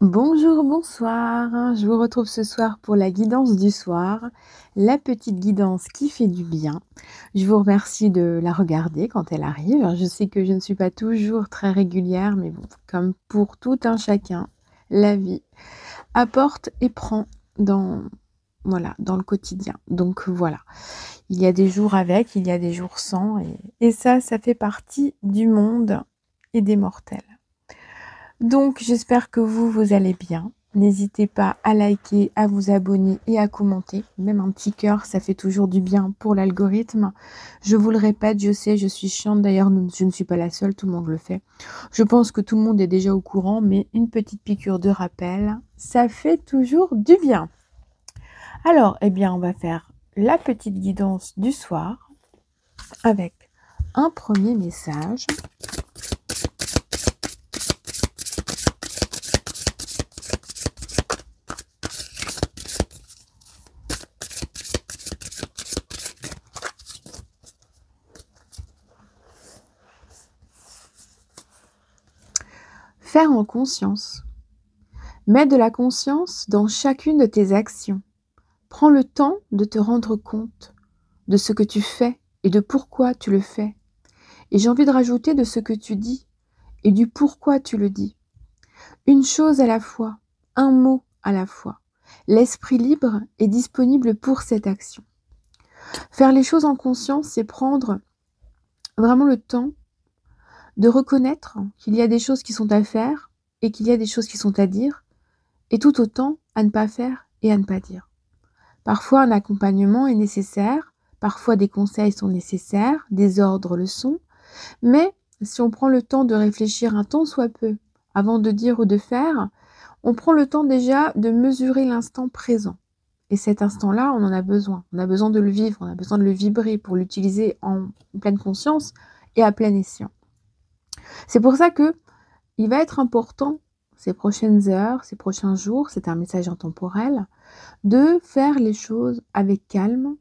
Bonjour, bonsoir. Je vous retrouve ce soir pour la guidance du soir, la petite guidance qui fait du bien. Je vous remercie de la regarder quand elle arrive. Je sais que je ne suis pas toujours très régulière, mais bon, comme pour tout un chacun, la vie apporte et prend dans, voilà, dans le quotidien. Donc voilà, il y a des jours avec, il y a des jours sans, et ça fait partie du monde et des mortels. Donc j'espère que vous allez bien. N'hésitez pas à liker, à vous abonner et à commenter. Même un petit cœur, ça fait toujours du bien pour l'algorithme. Je vous le répète, je sais, je suis chiante. D'ailleurs, je ne suis pas la seule, tout le monde le fait. Je pense que tout le monde est déjà au courant, mais une petite piqûre de rappel, ça fait toujours du bien. Alors, eh bien, on va faire la petite guidance du soir avec un premier message. Faire en conscience. Mets de la conscience dans chacune de tes actions. Prends le temps de te rendre compte de ce que tu fais et de pourquoi tu le fais. Et j'ai envie de rajouter de ce que tu dis et du pourquoi tu le dis. Une chose à la fois, un mot à la fois. L'esprit libre est disponible pour cette action. Faire les choses en conscience, c'est prendre vraiment le temps de reconnaître qu'il y a des choses qui sont à faire et qu'il y a des choses qui sont à dire, et tout autant à ne pas faire et à ne pas dire. Parfois, un accompagnement est nécessaire, parfois des conseils sont nécessaires, des ordres le sont, mais si on prend le temps de réfléchir un tant soit peu avant de dire ou de faire, on prend le temps déjà de mesurer l'instant présent. Et cet instant-là, on en a besoin. On a besoin de le vivre, on a besoin de le vibrer pour l'utiliser en pleine conscience et à plein escient. C'est pour ça que il va être important ces prochaines heures, ces prochains jours, c'est un message intemporel, de faire les choses avec calme,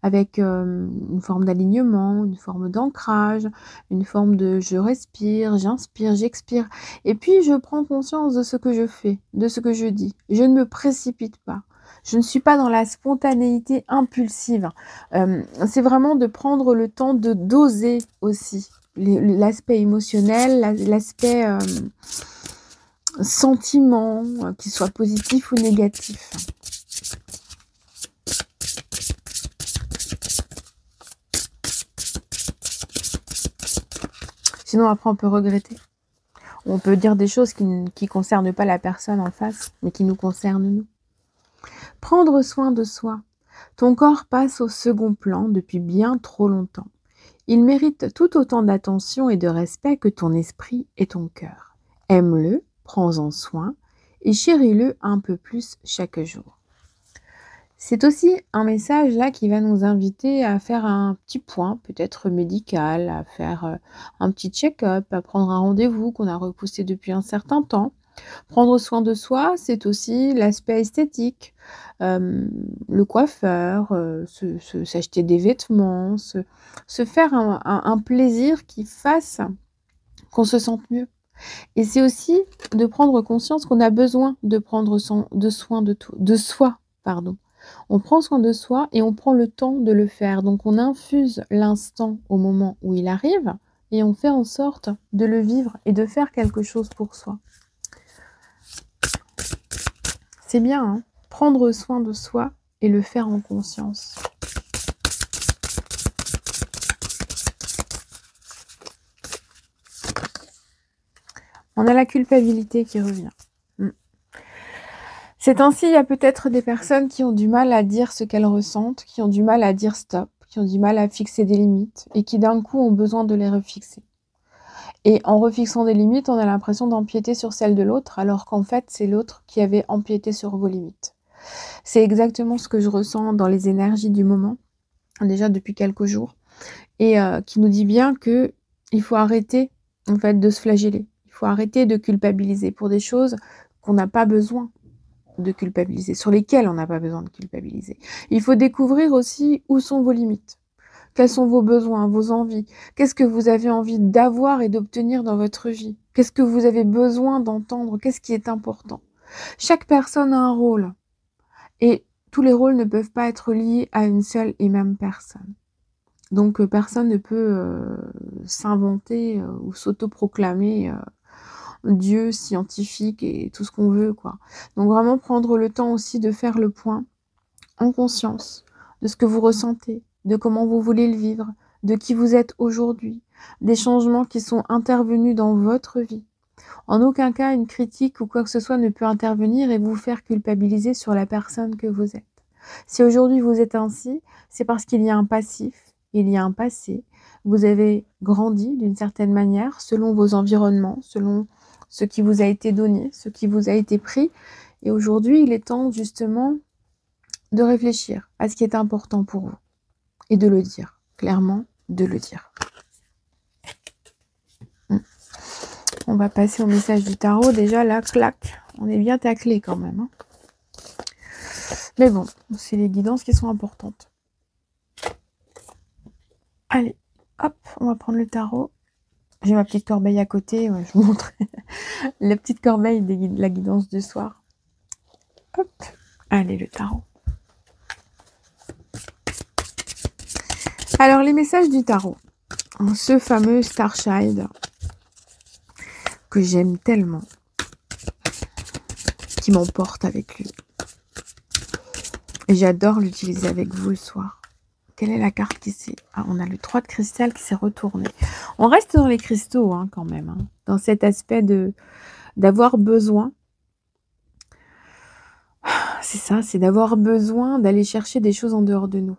avec une forme d'alignement, une forme d'ancrage, une forme de je respire, j'inspire, j'expire. Et puis je prends conscience de ce que je fais, de ce que je dis. Je ne me précipite pas. Je ne suis pas dans la spontanéité impulsive. C'est vraiment de prendre le temps de doser aussi l'aspect émotionnel, l'aspect sentiment, qu'il soit positif ou négatif. Sinon, après, on peut regretter. On peut dire des choses qui ne concernent pas la personne en face, mais qui nous concernent nous. Prendre soin de soi. Ton corps passe au second plan depuis bien trop longtemps. Il mérite tout autant d'attention et de respect que ton esprit et ton cœur. Aime-le, prends-en soin et chéris-le un peu plus chaque jour. C'est aussi un message là qui va nous inviter à faire un petit point, peut-être médical, à faire un petit check-up, à prendre un rendez-vous qu'on a repoussé depuis un certain temps. Prendre soin de soi, c'est aussi l'aspect esthétique, le coiffeur, s'acheter des vêtements, se faire un plaisir qui fasse qu'on se sente mieux. Et c'est aussi de prendre conscience qu'on a besoin de prendre soin de soi, pardon. On prend soin de soi et on prend le temps de le faire. Donc on infuse l'instant au moment où il arrive et on fait en sorte de le vivre et de faire quelque chose pour soi. C'est bien, hein, prendre soin de soi et le faire en conscience. On a la culpabilité qui revient. C'est ainsi, il y a peut-être des personnes qui ont du mal à dire ce qu'elles ressentent, qui ont du mal à dire stop, qui ont du mal à fixer des limites et qui d'un coup ont besoin de les refixer. Et en refixant des limites, on a l'impression d'empiéter sur celles de l'autre, alors qu'en fait, c'est l'autre qui avait empiété sur vos limites. C'est exactement ce que je ressens dans les énergies du moment, déjà depuis quelques jours, et qui nous dit bien que il faut arrêter en fait de se flageller. Il faut arrêter de culpabiliser pour des choses qu'on n'a pas besoin de culpabiliser, sur lesquelles on n'a pas besoin de culpabiliser. Il faut découvrir aussi où sont vos limites. Quels sont vos besoins, vos envies? Qu'est-ce que vous avez envie d'avoir et d'obtenir dans votre vie? Qu'est-ce que vous avez besoin d'entendre? Qu'est-ce qui est important? Chaque personne a un rôle et tous les rôles ne peuvent pas être liés à une seule et même personne. Donc personne ne peut s'inventer ou s'autoproclamer Dieu, scientifique et tout ce qu'on veut, quoi. Donc vraiment prendre le temps aussi de faire le point en conscience de ce que vous ressentez, de comment vous voulez le vivre, de qui vous êtes aujourd'hui, des changements qui sont intervenus dans votre vie. En aucun cas, une critique ou quoi que ce soit ne peut intervenir et vous faire culpabiliser sur la personne que vous êtes. Si aujourd'hui vous êtes ainsi, c'est parce qu'il y a un passif, il y a un passé. Vous avez grandi d'une certaine manière selon vos environnements, selon ce qui vous a été donné, ce qui vous a été pris. Et aujourd'hui, il est temps justement de réfléchir à ce qui est important pour vous et de le dire, clairement, de le dire. On va passer au message du tarot. Déjà, là, clac, on est bien taclé quand même. Hein. Mais bon, c'est les guidances qui sont importantes. Allez, hop, on va prendre le tarot. J'ai ma petite corbeille à côté. Ouais, je vous montre la petite corbeille de la guidance du soir. Hop, allez, le tarot. Alors, les messages du tarot. Ce fameux Starchild que j'aime tellement, qui m'emporte avec lui. Et j'adore l'utiliser avec vous le soir. Quelle est la carte qui s'est... Ah, on a le 3 de cristal qui s'est retourné. On reste dans les cristaux hein, quand même. Hein, dans cet aspect d'avoir besoin. C'est ça, c'est d'avoir besoin d'aller chercher des choses en dehors de nous.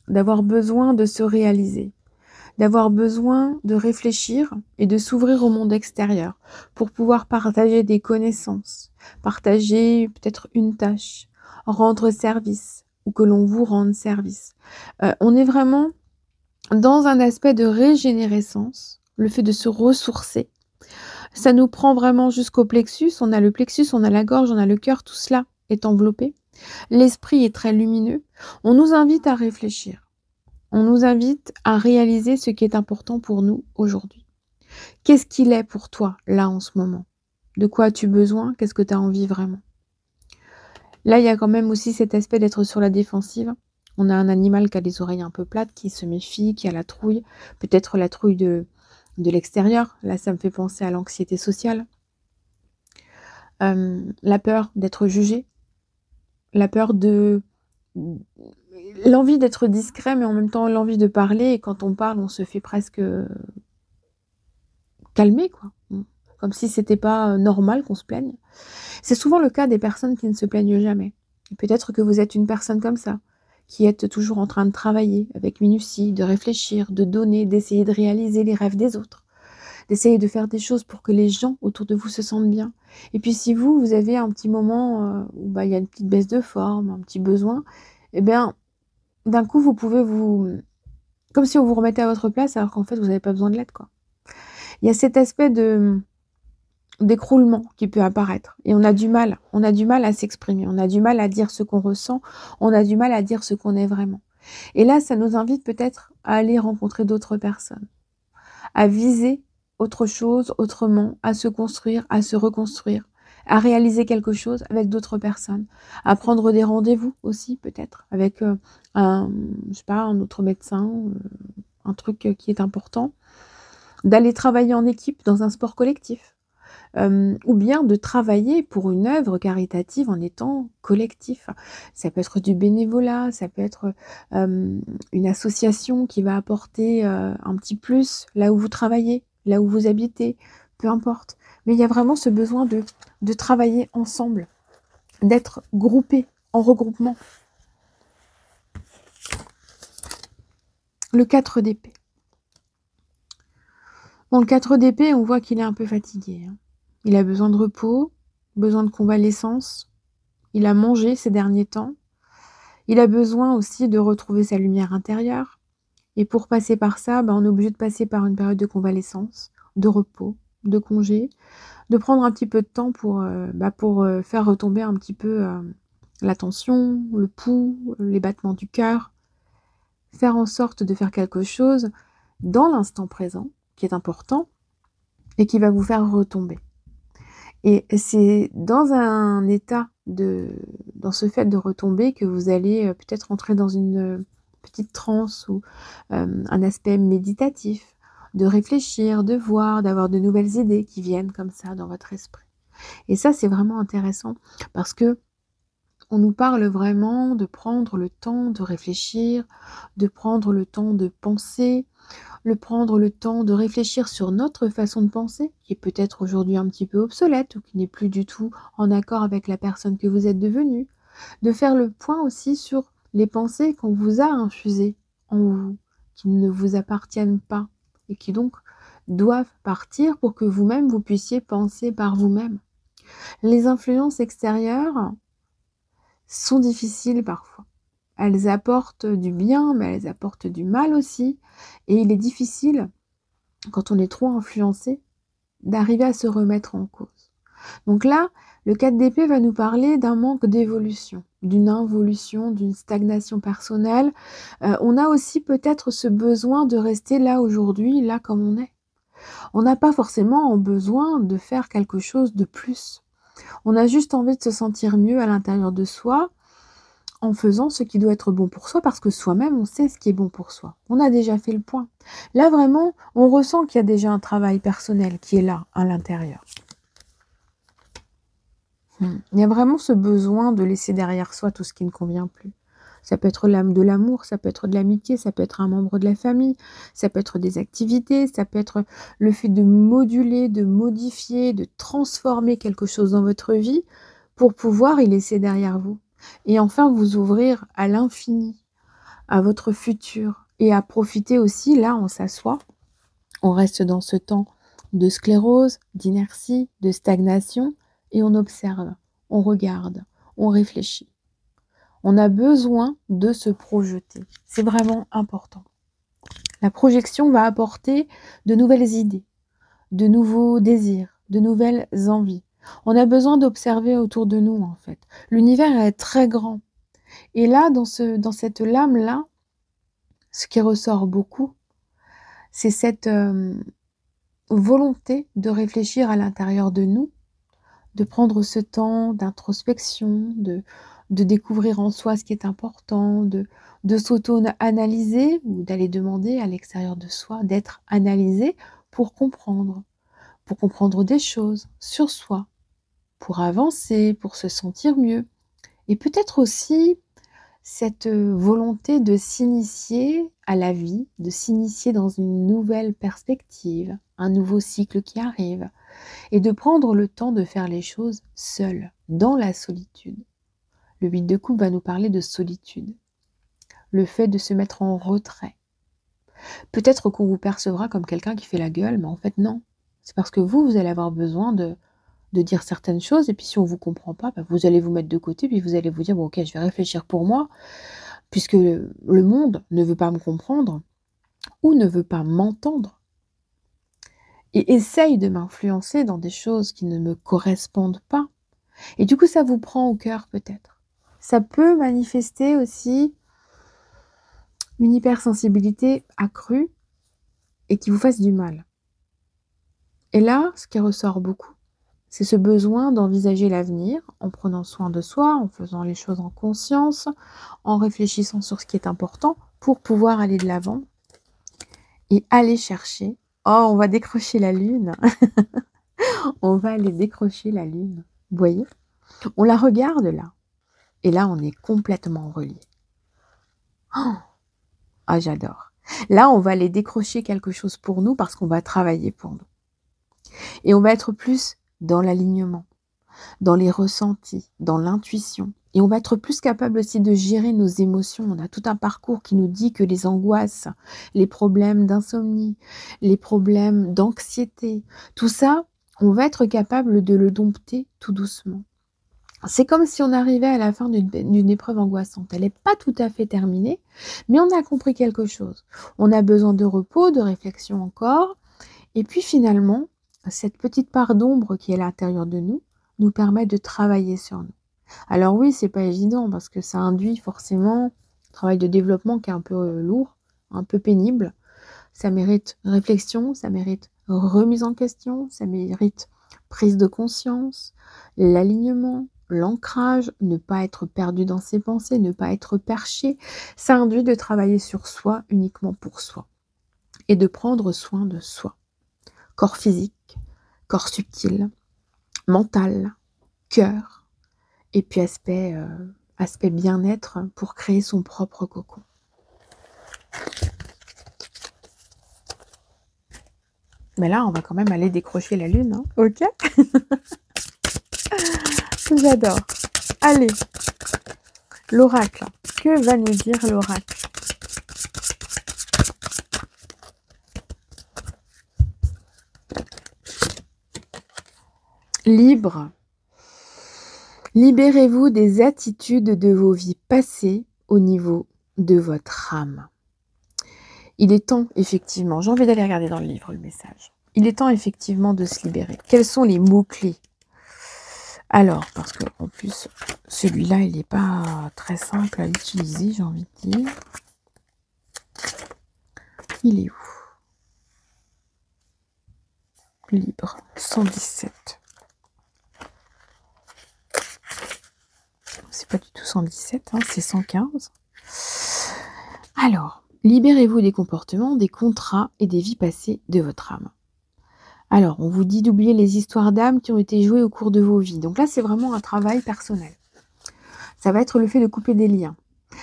D'avoir besoin de se réaliser. D'avoir besoin de réfléchir et de s'ouvrir au monde extérieur pour pouvoir partager des connaissances, partager peut-être une tâche, rendre service ou que l'on vous rende service. On est vraiment dans un aspect de régénérescence, le fait de se ressourcer. Ça nous prend vraiment jusqu'au plexus. On a le plexus, on a la gorge, on a le cœur, tout cela est enveloppé. L'esprit est très lumineux. On nous invite à réfléchir. On nous invite à réaliser ce qui est important pour nous aujourd'hui. Qu'est-ce qu'il est pour toi, là, en ce moment? De quoi as-tu besoin? Qu'est-ce que tu as envie vraiment? Là, il y a quand même aussi cet aspect d'être sur la défensive. On a un animal qui a les oreilles un peu plates, qui se méfie, qui a la trouille. Peut-être la trouille de l'extérieur. Là, ça me fait penser à l'anxiété sociale. La peur d'être jugé. La peur de... L'envie d'être discret, mais en même temps l'envie de parler. Et quand on parle, on se fait presque calmer, quoi. Comme si c'était pas normal qu'on se plaigne. C'est souvent le cas des personnes qui ne se plaignent jamais. Peut-être que vous êtes une personne comme ça, qui êtes toujours en train de travailler avec minutie, de réfléchir, de donner, d'essayer de réaliser les rêves des autres, d'essayer de faire des choses pour que les gens autour de vous se sentent bien. Et puis si vous avez un petit moment où il y a une petite baisse de forme, un petit besoin, eh bien, d'un coup, vous pouvez comme si on vous remettait à votre place, alors qu'en fait, vous n'avez pas besoin de l'aide, quoi. Il y a cet aspect d'écroulement qui peut apparaître. Et on a du mal à s'exprimer, on a du mal à dire ce qu'on ressent, on a du mal à dire ce qu'on est vraiment. Et là, ça nous invite peut-être à aller rencontrer d'autres personnes, à viser autre chose, autrement, à se construire, à se reconstruire, à réaliser quelque chose avec d'autres personnes, à prendre des rendez-vous aussi peut-être avec un autre médecin, un truc qui est important, d'aller travailler en équipe dans un sport collectif, ou bien de travailler pour une œuvre caritative en étant collectif. Ça peut être du bénévolat, ça peut être une association qui va apporter un petit plus là où vous travaillez, là où vous habitez, peu importe. Mais il y a vraiment ce besoin de travailler ensemble, d'être groupés, en regroupement. Le 4 d'épée. Bon, le 4 d'épée, on voit qu'il est un peu fatigué. Hein. Il a besoin de repos, besoin de convalescence. Il a mangé ces derniers temps. Il a besoin aussi de retrouver sa lumière intérieure. Et pour passer par ça, on est obligé de passer par une période de convalescence, de repos, de congé, de prendre un petit peu de temps pour faire retomber un petit peu la tension, le pouls, les battements du cœur. Faire en sorte de faire quelque chose dans l'instant présent, qui est important, et qui va vous faire retomber. Et c'est dans un état dans ce fait de retomber que vous allez, peut-être entrer dans une, petite transe ou, un aspect méditatif, de réfléchir, de voir, d'avoir de nouvelles idées qui viennent comme ça dans votre esprit. Et ça, c'est vraiment intéressant parce que on nous parle vraiment de prendre le temps de réfléchir, de prendre le temps de penser, prendre le temps de réfléchir sur notre façon de penser, qui est peut-être aujourd'hui un petit peu obsolète ou qui n'est plus du tout en accord avec la personne que vous êtes devenue. De faire le point aussi sur les pensées qu'on vous a infusées en vous, qui ne vous appartiennent pas et qui donc doivent partir pour que vous-même vous puissiez penser par vous-même. Les influences extérieures sont difficiles parfois. Elles apportent du bien, mais elles apportent du mal aussi. Et il est difficile, quand on est trop influencé, d'arriver à se remettre en cause. Donc là, le 4 d'épée va nous parler d'un manque d'évolution, d'une involution, d'une stagnation personnelle. On a aussi peut-être ce besoin de rester là aujourd'hui, là comme on est. On n'a pas forcément besoin de faire quelque chose de plus. On a juste envie de se sentir mieux à l'intérieur de soi, en faisant ce qui doit être bon pour soi, parce que soi-même, on sait ce qui est bon pour soi. On a déjà fait le point. Là, vraiment, on ressent qu'il y a déjà un travail personnel qui est là, à l'intérieur. Il y a vraiment ce besoin de laisser derrière soi tout ce qui ne convient plus. Ça peut être l'âme de l'amour, ça peut être de l'amitié, ça peut être un membre de la famille, ça peut être des activités, ça peut être le fait de moduler, de modifier, de transformer quelque chose dans votre vie pour pouvoir y laisser derrière vous. Et enfin vous ouvrir à l'infini, à votre futur et à profiter aussi, là on s'assoit, on reste dans ce temps de sclérose, d'inertie, de stagnation et on observe, on regarde, on réfléchit. On a besoin de se projeter, c'est vraiment important. La projection va apporter de nouvelles idées, de nouveaux désirs, de nouvelles envies. On a besoin d'observer autour de nous en fait. L'univers est très grand. Et là, dans cette lame-là, ce qui ressort beaucoup, c'est cette volonté de réfléchir à l'intérieur de nous, de prendre ce temps d'introspection, de découvrir en soi ce qui est important, de s'auto-analyser ou d'aller demander à l'extérieur de soi d'être analysé pour comprendre des choses sur soi, pour avancer, pour se sentir mieux. Et peut-être aussi cette volonté de s'initier à la vie, de s'initier dans une nouvelle perspective, un nouveau cycle qui arrive, et de prendre le temps de faire les choses seul, dans la solitude. Le 8 de coupe va nous parler de solitude, le fait de se mettre en retrait. Peut-être qu'on vous percevra comme quelqu'un qui fait la gueule, mais en fait non. C'est parce que vous allez avoir besoin de dire certaines choses, et puis si on ne vous comprend pas, vous allez vous mettre de côté, puis vous allez vous dire, bon ok, je vais réfléchir pour moi, puisque le monde ne veut pas me comprendre, ou ne veut pas m'entendre, et essaye de m'influencer dans des choses qui ne me correspondent pas. Et du coup, ça vous prend au cœur peut-être. Ça peut manifester aussi une hypersensibilité accrue et qui vous fasse du mal. Et là, ce qui ressort beaucoup, c'est ce besoin d'envisager l'avenir en prenant soin de soi, en faisant les choses en conscience, en réfléchissant sur ce qui est important pour pouvoir aller de l'avant et aller chercher. Oh, on va décrocher la lune. On va aller décrocher la lune. Vous voyez? On la regarde là. Et là, on est complètement relié. Oh, ah, j'adore. Là, on va aller décrocher quelque chose pour nous parce qu'on va travailler pour nous. Et on va être plus dans l'alignement, dans les ressentis, dans l'intuition. Et on va être plus capable aussi de gérer nos émotions. On a tout un parcours qui nous dit que les angoisses, les problèmes d'insomnie, les problèmes d'anxiété, tout ça, on va être capable de le dompter tout doucement. C'est comme si on arrivait à la fin d'une épreuve angoissante. Elle n'est pas tout à fait terminée, mais on a compris quelque chose. On a besoin de repos, de réflexion encore. Et puis finalement, cette petite part d'ombre qui est à l'intérieur de nous permet de travailler sur nous. Alors oui, c'est pas évident parce que ça induit forcément un travail de développement qui est un peu lourd, un peu pénible. Ça mérite réflexion, ça mérite remise en question, ça mérite Prise de conscience, l'alignement, l'ancrage, ne pas être perdu dans ses pensées, ne pas être perché, ça induit de travailler sur soi uniquement pour soi et de prendre soin de soi. Corps physique, corps subtil, mental, cœur, et puis aspect bien-être pour créer son propre cocon. Mais là, on va quand même aller décrocher la lune, hein, ok? J'adore. Allez, l'oracle. Que va nous dire l'oracle? Libre. Libérez-vous des attitudes de vos vies passées au niveau de votre âme. Il est temps, effectivement, j'ai envie d'aller regarder dans le livre le message. Il est temps, effectivement, de se libérer. Quels sont les mots-clés? Alors, parce que en plus, celui-là, il n'est pas très simple à utiliser, j'ai envie de dire. Il est où? Libre, 117. C'est pas du tout 117, hein, c'est 115. Alors, libérez-vous des comportements, des contrats et des vies passées de votre âme. Alors, on vous dit d'oublier les histoires d'âme qui ont été jouées au cours de vos vies. Donc là, c'est vraiment un travail personnel. Ça va être le fait de couper des liens.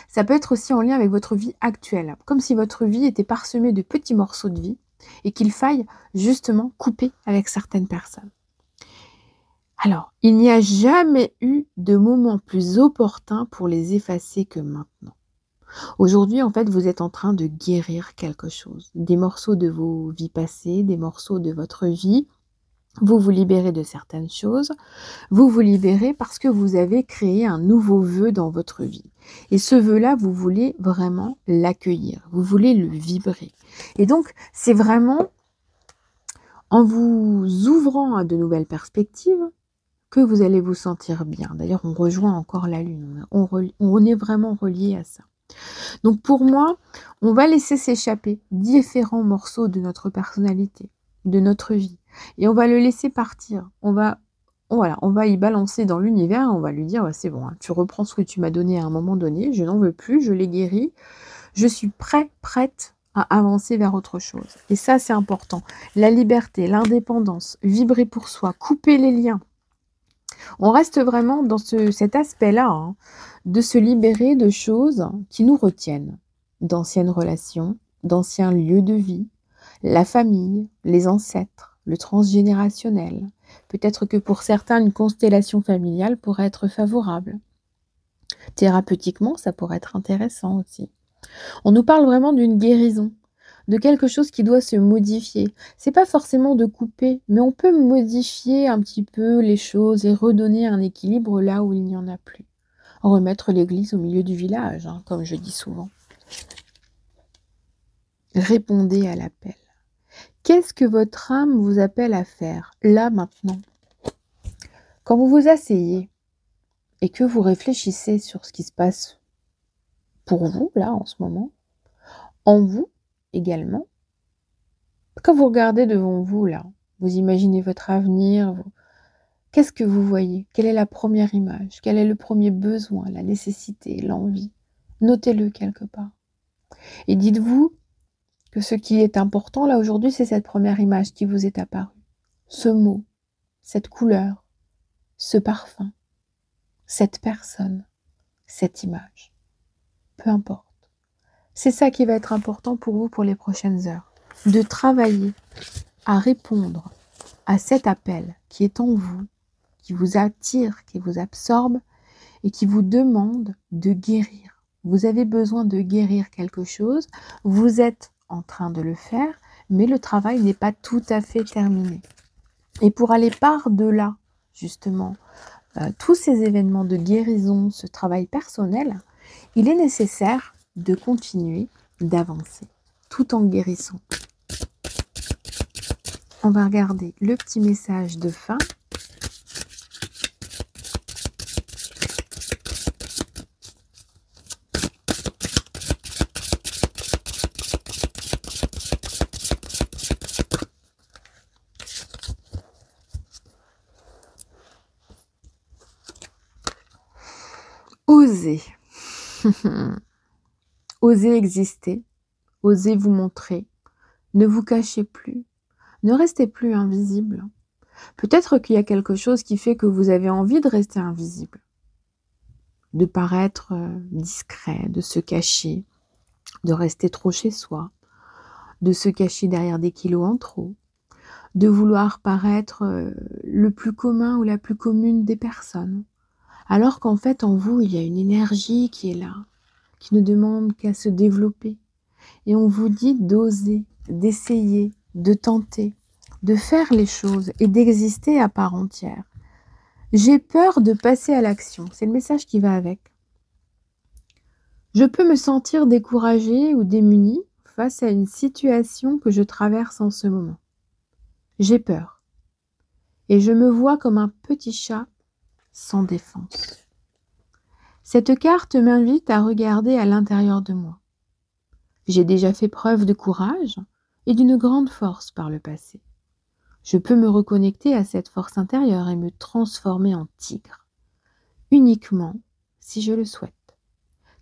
Ça peut être aussi en lien avec votre vie actuelle, comme si votre vie était parsemée de petits morceaux de vie et qu'il faille justement couper avec certaines personnes. Alors, il n'y a jamais eu de moment plus opportun pour les effacer que maintenant. Aujourd'hui, en fait, vous êtes en train de guérir quelque chose. Des morceaux de vos vies passées, des morceaux de votre vie. Vous vous libérez de certaines choses. Vous vous libérez parce que vous avez créé un nouveau vœu dans votre vie. Et ce vœu-là, vous voulez vraiment l'accueillir. Vous voulez le vibrer. Et donc, c'est vraiment en vous ouvrant à de nouvelles perspectives que vous allez vous sentir bien. D'ailleurs, on rejoint encore la lune. On est vraiment relié à ça. Donc pour moi, on va laisser s'échapper différents morceaux de notre personnalité, de notre vie. Et on va le laisser partir. On va y balancer dans l'univers. On va lui dire, ouais, c'est bon, hein, tu reprends ce que tu m'as donné à un moment donné. Je n'en veux plus, je l'ai guéri. Je suis prête à avancer vers autre chose. Et ça, c'est important. La liberté, l'indépendance, vibrer pour soi, couper les liens. On reste vraiment dans cet aspect-là, hein, de se libérer de choses qui nous retiennent, d'anciennes relations, d'anciens lieux de vie, la famille, les ancêtres, le transgénérationnel. Peut-être que pour certains, une constellation familiale pourrait être favorable. Thérapeutiquement, ça pourrait être intéressant aussi. On nous parle vraiment d'une guérison, de quelque chose qui doit se modifier. C'est pas forcément de couper, mais on peut modifier un petit peu les choses et redonner un équilibre là où il n'y en a plus. Remettre l'église au milieu du village, hein, comme je dis souvent. Répondez à l'appel. Qu'est-ce que votre âme vous appelle à faire, là, maintenant? Quand vous vous asseyez et que vous réfléchissez sur ce qui se passe pour vous, là, en ce moment, en vous également, quand vous regardez devant vous, là, vous imaginez votre avenir, qu'est-ce que vous voyez? Quelle est la première image? Quel est le premier besoin, la nécessité, l'envie? Notez-le quelque part. Et dites-vous que ce qui est important là aujourd'hui, c'est cette première image qui vous est apparue. Ce mot, cette couleur, ce parfum, cette personne, cette image. Peu importe. C'est ça qui va être important pour vous pour les prochaines heures. De travailler à répondre à cet appel qui est en vous, qui vous attire, qui vous absorbe et qui vous demande de guérir. Vous avez besoin de guérir quelque chose, vous êtes en train de le faire, mais le travail n'est pas tout à fait terminé. Et pour aller par-delà, justement, tous ces événements de guérison, ce travail personnel, il est nécessaire de continuer d'avancer, tout en guérissant. On va regarder le petit message de fin. Osez. Osez exister. Osez vous montrer. Ne vous cachez plus. Ne restez plus invisible. Peut-être qu'il y a quelque chose qui fait que vous avez envie de rester invisible. De paraître discret, de se cacher, de rester trop chez soi, de se cacher derrière des kilos en trop, de vouloir paraître le plus commun ou la plus commune des personnes. Alors qu'en fait, en vous, il y a une énergie qui est là, qui ne demande qu'à se développer. Et on vous dit d'oser, d'essayer, de tenter, de faire les choses et d'exister à part entière. J'ai peur de passer à l'action. C'est le message qui va avec. Je peux me sentir découragée ou démunie face à une situation que je traverse en ce moment. J'ai peur. Et je me vois comme un petit chat sans défense. Cette carte m'invite à regarder à l'intérieur de moi. J'ai déjà fait preuve de courage et d'une grande force par le passé. Je peux me reconnecter à cette force intérieure et me transformer en tigre, uniquement si je le souhaite,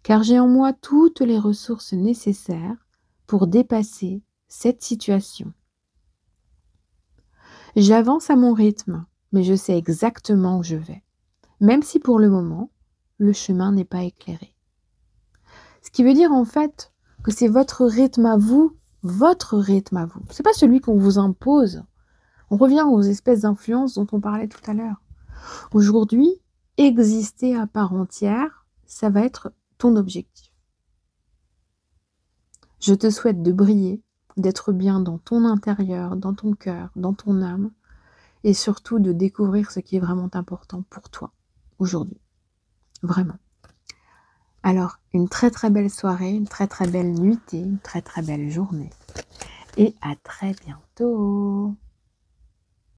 car j'ai en moi toutes les ressources nécessaires pour dépasser cette situation. J'avance à mon rythme, mais je sais exactement où je vais, même si pour le moment, le chemin n'est pas éclairé. Ce qui veut dire en fait que c'est votre rythme à vous, votre rythme à vous. C'est pas celui qu'on vous impose. On revient aux espèces d'influences dont on parlait tout à l'heure. Aujourd'hui, exister à part entière, ça va être ton objectif. Je te souhaite de briller, d'être bien dans ton intérieur, dans ton cœur, dans ton âme, et surtout de découvrir ce qui est vraiment important pour toi aujourd'hui. Vraiment. Alors, une très très belle soirée, une très très belle nuitée, une très très belle journée. Et à très bientôt.